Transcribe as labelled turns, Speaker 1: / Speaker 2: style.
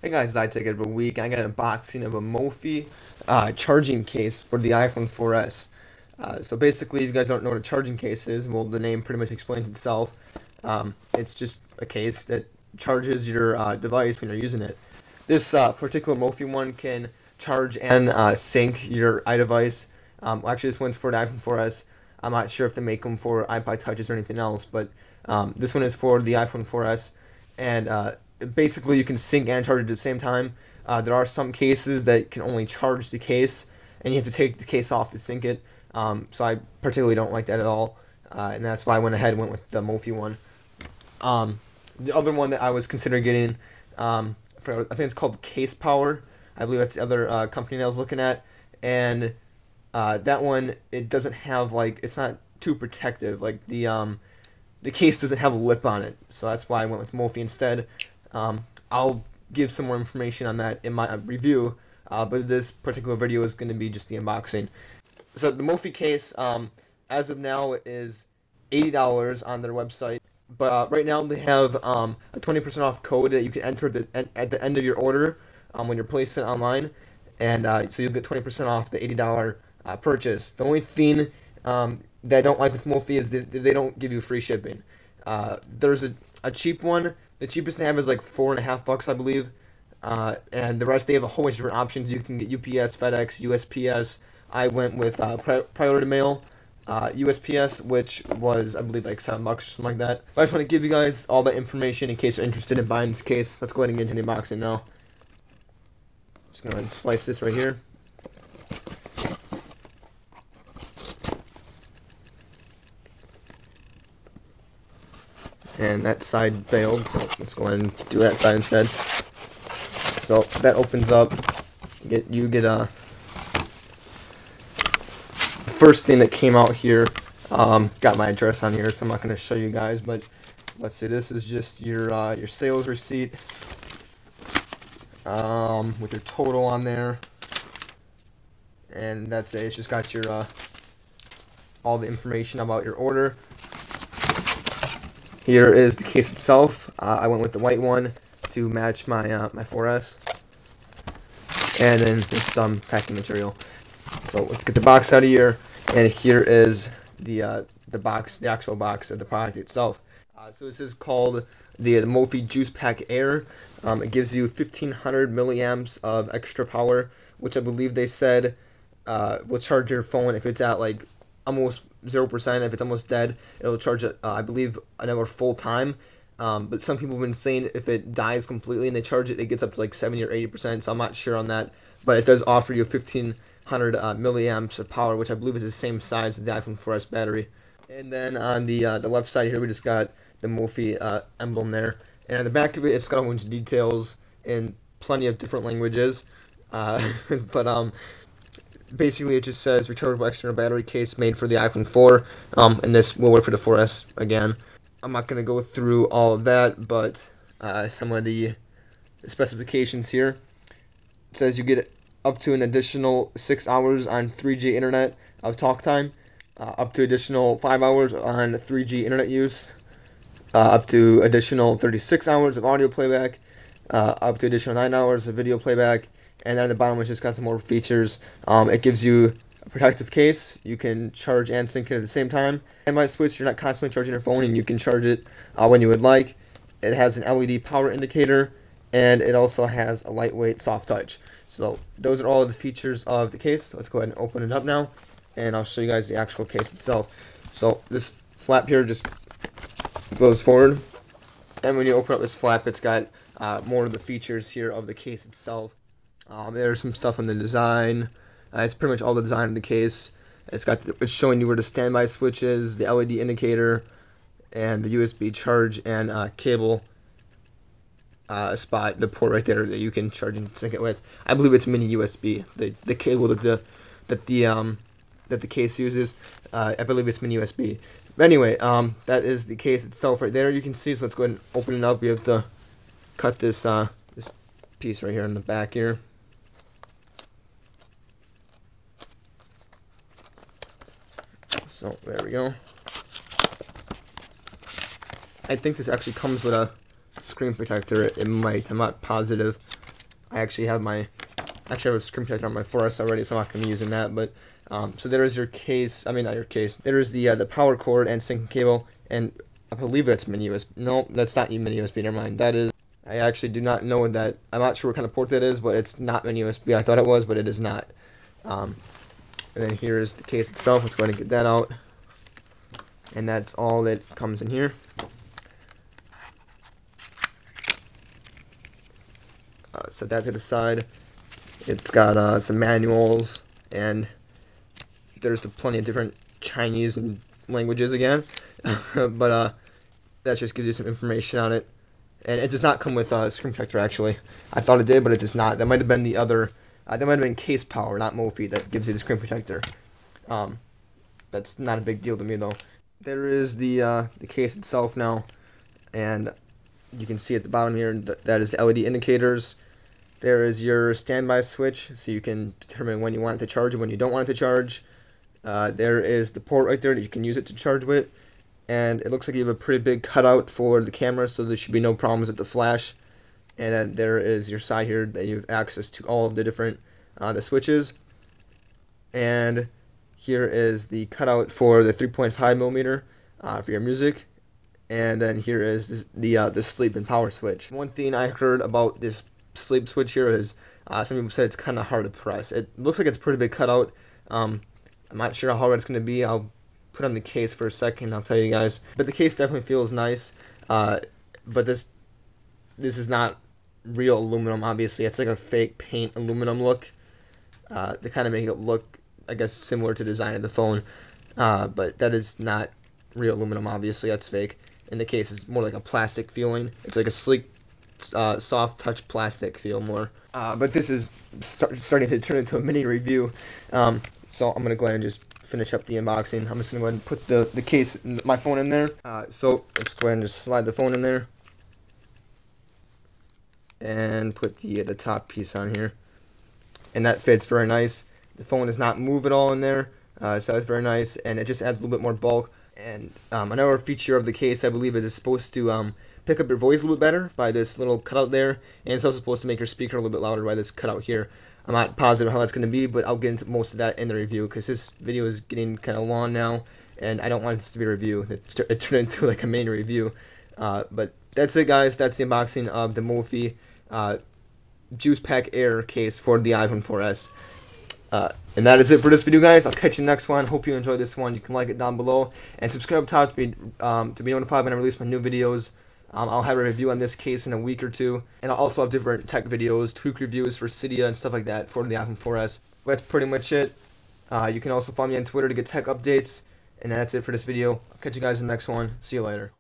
Speaker 1: Hey guys, I take it every week. I got an unboxing of a Mophie charging case for the iPhone 4S. So basically, if you guys don't know what a charging case is, well, the name pretty much explains itself. It's just a case that charges your device when you're using it. This particular Mophie one can charge and sync your iDevice. Actually, this one's for the iPhone 4S. I'm not sure if they make them for iPod Touches or anything else, but this one is for the iPhone 4S, and basically you can sync and charge at the same time. There are some cases that can only charge the case, and you have to take the case off to sync it. So I particularly don't like that at all, and that's why I went ahead and went with the Mophie one. The other one that I was considering getting, I think it's called Case Power. I believe that's the other company that I was looking at, and that one, it doesn't have, like, it's not too protective. Like the case doesn't have a lip on it, so that's why I went with Mophie instead. I'll give some more information on that in my review, but this particular video is going to be just the unboxing. So the Mophie case, as of now, is $80 on their website, but right now they have a 20% off code that you can enter at the end of your order when you're placing it online, and so you'll get 20% off the $80 purchase. The only thing that I don't like with Mophie is that they don't give you free shipping. There's a cheap one. The cheapest they have is like $4.50, I believe. And the rest, they have a whole bunch of different options. You can get UPS, FedEx, USPS. I went with Priority Mail, USPS, which was, I believe, like $7 or something like that. But I just want to give you guys all that information in case you're interested in buying this case. Let's go ahead and get into the unboxing now. Just going to slice this right here. And that side failed, so let's go ahead and do that side instead. So that opens up. You get a first thing that came out here. Got my address on here, so I'm not going to show you guys. But let's see. This is just your sales receipt with your total on there, and that's it. It's just got your all the information about your order. Here is the case itself. I went with the white one to match my my 4S, and then just some packing material. So let's get the box out of here, and here is the box, the actual box of the product itself. So this is called the Mophie Juice Pack Air. It gives you 1500 milliamps of extra power, which I believe they said will charge your phone if it's at like almost 0%. If it's almost dead, it'll charge it, I believe, another full time. But some people have been saying if it dies completely and they charge it, it gets up to like 70 or 80%. So I'm not sure on that, but it does offer you 1500 milliamps of power, which I believe is the same size as the iPhone 4S battery. And then on the left side here, we just got the Mophie emblem there, and on the back of it, it's got a bunch of details in plenty of different languages. But basically, it just says rechargeable external battery case made for the iPhone 4, and this will work for the 4S again. I'm not going to go through all of that, but some of the specifications here. It says you get up to an additional 6 hours on 3G internet of talk time, up to additional 5 hours on 3G internet use, up to additional 36 hours of audio playback, up to additional 9 hours of video playback, and then at the bottom it's just got some more features. It gives you a protective case. You can charge and sync it at the same time. And by switch, you're not constantly charging your phone, and you can charge it when you would like. It has an LED power indicator, and it also has a lightweight soft touch. So those are all of the features of the case. Let's go ahead and open it up now, and I'll show you guys the actual case itself. So this flap here just goes forward, and when you open up this flap, it's got more of the features here of the case itself. There's some stuff on the design. It's pretty much all the design of the case. It's showing you where the standby switch is, the LED indicator, and the USB charge and cable spot, the port right there that you can charge and sync it with. I believe it's mini USB. The cable that the case uses, I believe it's mini USB. But anyway, that is the case itself right there. You can see. So let's go ahead and open it up. We have to cut this this piece right here in the back here. So there we go. I think this actually comes with a screen protector. It might. I'm not positive. I actually have a screen protector on my 4S already, so I'm not going to be using that. But so there is your case. I mean, not your case. There is the power cord and syncing cable, and I believe that's mini USB. No, that's not mini USB. Never mind. That is. I actually do not know that. I'm not sure what kind of port that is, but it's not mini USB. I thought it was, but it is not. And then here is the case itself. Let's go ahead and get that out. And that's all that comes in here. Set that to the side. It's got some manuals, and there's plenty of different Chinese and languages again. But that just gives you some information on it. And it does not come with a screen protector, actually. I thought it did, but it does not. That might have been the other. That might have been Case Power, not Mophie, that gives you the screen protector. That's not a big deal to me, though. There is the case itself now, and you can see at the bottom here that is the LED indicators. There is your standby switch, so you can determine when you want it to charge and when you don't want it to charge. There is the port right there that you can use it to charge with. And it looks like you have a pretty big cutout for the camera, so there should be no problems with the flash. And then there is your side here that you have access to all of the different the switches. And here is the cutout for the 3.5 millimeter for your music. And then here is the sleep and power switch. One thing I heard about this sleep switch here is some people said it's kind of hard to press. It looks like it's a pretty big cutout. I'm not sure how hard it's going to be. I'll put on the case for a second. I'll tell you guys. But the case definitely feels nice. But this is not real aluminum. Obviously, it's like a fake paint aluminum look. To kind of make it look, I guess, similar to the design of the phone. But that is not real aluminum. Obviously, that's fake. And the case is more like a plastic feeling. It's like a sleek, soft touch plastic feel more. But this is starting to turn into a mini review. So I'm gonna go ahead and just finish up the unboxing. I'm just gonna go ahead and put the case, my phone in there. So let's go ahead and just slide the phone in there, and put the top piece on here, and that fits very nice. The phone does not move at all in there, so that's very nice, and it just adds a little bit more bulk. And another feature of the case, I believe, is it's supposed to pick up your voice a little bit better by this little cutout there, and it's also supposed to make your speaker a little bit louder by this cutout here. I'm not positive how that's going to be, but I'll get into most of that in the review, because this video is getting kind of long now, and I don't want this to be a review. It turned into like a main review. But that's it, guys. That's the unboxing of the Mophie Juice Pack Air case for the iPhone 4S. And that is it for this video, guys. I'll catch you next one. Hope you enjoyed this one. You can like it down below and subscribe up top to be notified when I release my new videos. I'll have a review on this case in a week or two, and I'll also have different tech videos, tweak reviews for Cydia and stuff like that for the iPhone 4S. But that's pretty much it. You can also follow me on Twitter to get tech updates, and that's it for this video. I'll catch you guys in the next one. See you later.